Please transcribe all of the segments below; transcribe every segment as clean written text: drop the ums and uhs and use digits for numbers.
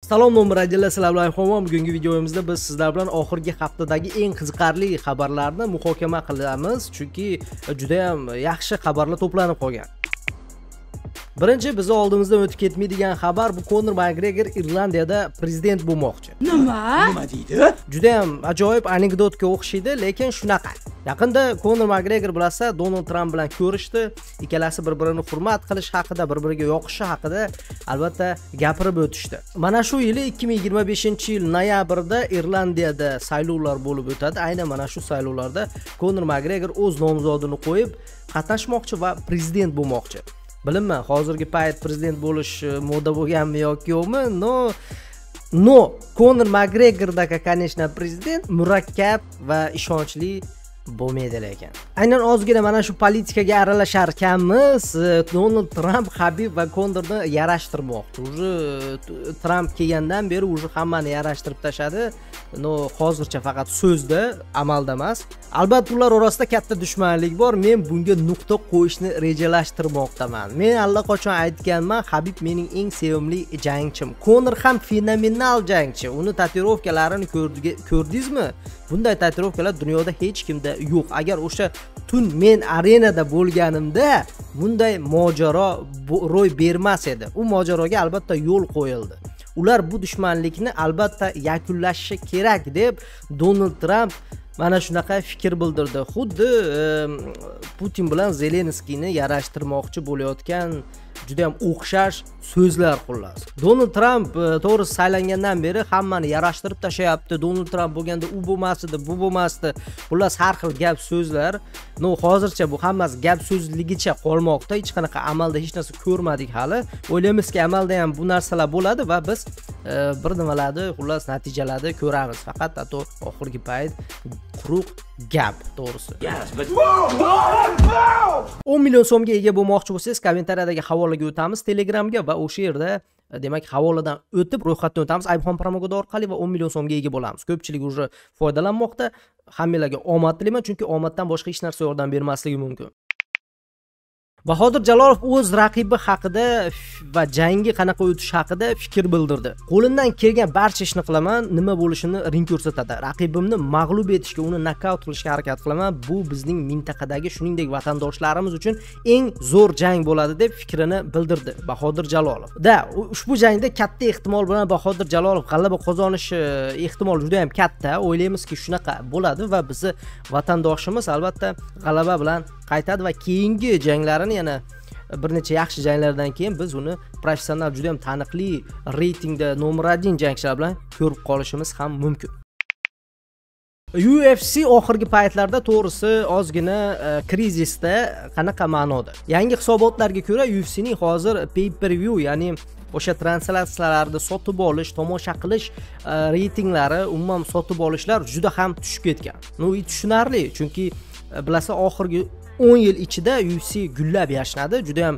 Salom nomradiylar, assalomu alaykum. Bugungi videomizda biz sizlar bilan oxirgi haftadagi eng qiziqarli xabarlarni muhokama qilamiz, chunki juda ham yaxshi xabarlar to'planib qolgan. Birinchi bizni oldimizdan o'tib ketmaydigan xabar bu Conor McGregor Irlandiyada prezident bo'lmoqchi. Nima deydi? Juda ham ajoyib anekdotga o'xshaydi, lekin shunaqa. Yaqinda Conor McGregor bilasa Donald Trump bilan ko'rishdi, ikkalasi bir-birini hurmat qilish haqida, bir-biriga yoqishi haqida albatta gapirib o'tishdi. Mana shu yili 2025-yil noyabrda Irlandiyada saylovlar bo'lib o'tadi. Aynan mana shu saylovlarda Conor McGregor o'z nomzodini qo'yib qatnashmoqchi va prezident bo'lmoqchi. Bilinmayman, hozirgi payt prezident bo'lish moda bo'lganmi yoki yo'qmi? No, Conor McGregordagi, конечно, prezident murakkab va ishonchli bo'lmaydi lekin. Aynan ozgina mana shu politikaga aralashar ekanmiz. Donald Trump Habib va Conorni yarashtirmoqchi. Uje Trump kelgandan beri uje hammani yarashtirib tashadi. Hozircha faqat so'zda, amalda emas. Albatta ular orasida katta dushmanlik bor. Men bunga nuqta qo'yishni rejalashtirmoqdaman. Men allaqachon aytganman, Habib mening eng sevimli jangchim. Conor ham fenomenal jangchi. Uni tatuirovkalarini ko'rdingizmi? Bunday tatuirovkalar dunyoda hech kimda yo'q. Agar o'sha tun men arenada bo'lganimda bunday mojaro ro'y bermas edi. U mojaroga albatta yo'l qo'yildi. Ular bu dushmanlikni albatta yakunlashi kerak deb Donald Trump mana shunaqa fikr bildirdi. Xuddi Putin bilan Zelenskiyni yarashtirmoqchi bo'layotgan juda ham o'xshash so'zlar xullas. Donald Trump to'g'ri saylangandan beri hammani yarashtirib tashayapti. Donald Trump bo'lganda u bo'lmasdi, bu bo'lmasdi. Xullas har xil gap so'zlar. Hozircha bu hammasi gap so'zligicha qolmoqda. Hech qanaqa amalda hech narsa ko'rmadik hali. O'ylaymizki amalda ham bu narsalar bo'ladi va biz bir nimalarni xullas natijalarni ko'ramiz. Faqat hatto oxirgi payt quruq gap to'g'risi. 10 million so'mga ega bo'lmoqchi bo'lsangiz, kommentariyadagi havolaga o'tamiz, Telegramga va o'sha yerda demak havoladan o'tib ro'yxatdan o'tamiz. Aybxon promokodi orqali va 10 million so'mga ega bo'lamiz. Ko'pchilik uje foydalanmoqda. Hammalarga omad tilayman, chunki omaddan boshqa hech narsa yordam bermasligi mumkin. Bahodir Jalolov o'z raqibi haqida va jangi qanaqa o'tishi haqida fikr bildirdi. Qo'limdan kelgan barcha ishni qilaman, nima bo'lishini ring ko'rsatadi. Raqibimni mag'lub etishga, uni nokaut qilishga harakat qilaman. Bu bizning mintaqadagi, shuningdek vatandoshlarimiz uchun eng zo'r jang bo'ladi deb fikrini bildirdi Bahodir Jalolov. Ushbu jangda katta ehtimol bilan Bahodir Jalolov g'alaba qozonishi ehtimoli juda ham katta. O'ylaymizki shunaqa bo'ladi va bizni vatandoshimiz albatta g'alaba bilan qaytadi va keyingi janglarini yana bir necha yaxshi janglardan keyin biz uni professional juda ham taniqli reytingda nomer 1 jangchilar bilan ko'rib qolishimiz ham mumkin. UFC oxirgi paytlarda to'g'risi ozgina krizisda. Qanaqa ma'noda? Yangi hisobotlarga ko'ra UFC'ning hozir pay-per-view, ya'ni o'sha translyatsiyalarni sotib olish, tomosha qilish reytinglari, umuman sotib olishlar juda ham tushib ketgan. Tushunarli, chunki bilasa oxirgi 10 yil ichida UFC gullab yashnadi. Juda ham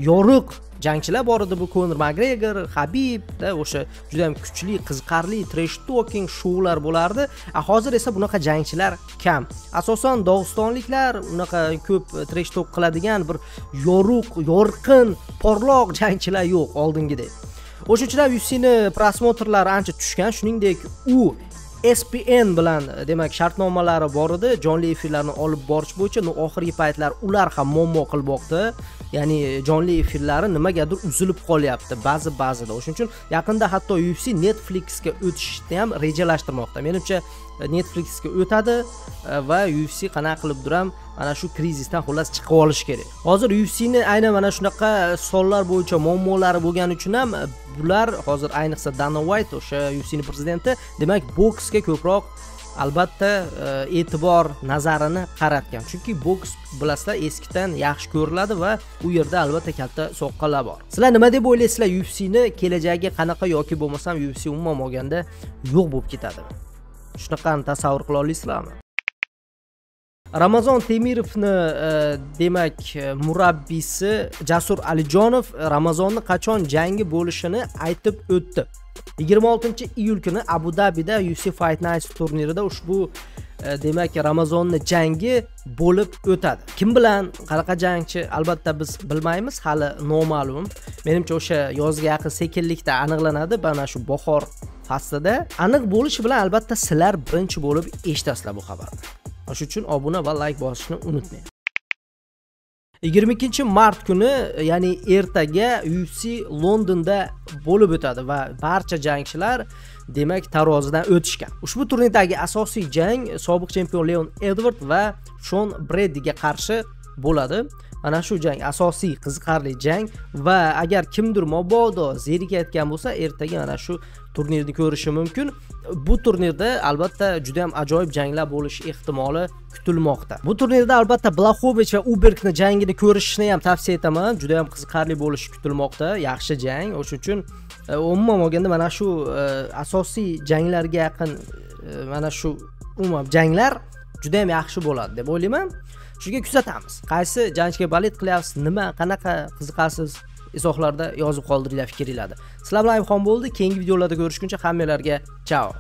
yorug' jangchilar bor edi. Bu Conor McGregor, Habib, o'sha juda ham kuchli, qiziqarli trash talking shoular bo'lardi. Hozir esa bunaqa jangchilar kam. Asosan Dog'istonliklar unaqa ko'p trash talk qiladigan bir yorug', yorqin, porloq jangchilar yo'q oldingidek. O'shuchilar UFC'ni prosmotrlari ancha tushgan, shuningdek u ESPN bilan demak shartnomalari bor edi, jonli efirlarni olib borish bo'yicha. Oxirgi paytlar ular ham muammo qilmoqda. Ya'ni jonli efirlari nimagadir uzilib qolyapti ba'zida. O'shuning uchun yaqinda hatto UFC Netflixga o'tishni ham rejalashtirmoqda. Menimcha Netflixga o'tadi va UFC qanaqa qilibdir ham mana shu krizisdan xullas chiqib olish kerak. Hozir UFC'ni aynan mana shunaqa sonlar bo'yicha muammolari bo'lgani uchun ham bular hozir ayniqsa Dana White, o'sha UFC'ning prezidenti, demak boksga ko'proq albatta e'tibor nazarini qaratgan. Chunki boks bilasizlar eskidan yaxshi ko'riladi va u yerda albatta katta soqqalar bor. Sizlar nima deb o'ylaysizlar? UFC'ni kelajagi qanaqa yoki bo'lmasam UFC umuman olganda yo'q bo'lib ketadi? Shunaqani tasavvur qila olasizlarmi? Ramazon Temirovni demak murabbiysi Jasur Alijonov Ramazonni qachon jangi bo'lishini aytib o'tdi. 26-iyul kuni Abu Dabida UFC Fight Night turnirida ushbu demak Ramazonni jangi bo'lib o'tadi. Kim bilan, qanaqa jangchi albatta biz bilmaymiz, hali noma'lum. Menimcha o'sha yozga yaqin sekinlikda aniqlanadi, mana shu bahor faslida. Aniq bo'lishi bilan albatta sizlar birinchi bo'lib eshitasizlar bu xabarni. Shuning uchun obuna va like bosishni unutmang. 22 mart kuni, ya'ni ertaga UFC Londonda bo'lib o'tadi va barcha jangchilar demak tarozidan o'tishgan. Ushbu turnirdagi asosiy jang sobiq chempion Leon Edward va Shon Breddiga qarshi bo'ladi. Mana shu jang asosiy qiziqarli jang va agar kimdir mabodo zerikayotgan bo'lsa, ertaga mana shu turnirni ko'rishi mumkin. Bu turnirda albatta juda ham ajoyib janglar bo'lish ehtimoli kutilmoqda. Bu turnirda albatta Blachowicz va Ubergni jangini ko'rishni ham tavsiya etaman. Juda ham qiziqarli bo'lishi kutilmoqda. Yaxshi jang. O'shuning uchun umuman olganda mana shu asosiy janglarga yaqin mana shu umuman janglar juda ham yaxshi bo'ladi deb o'ylayman. Shunga kuzatamiz. Qaysi jangga balet qilyapsiz, nima, qanaqa qiziqasiz? Izohlarda yozib qoldiringlar fikringizni. Sizlar bilan Ayxon bo'ldi. Keyingi videolarda ko'rishguncha hammalarga chao.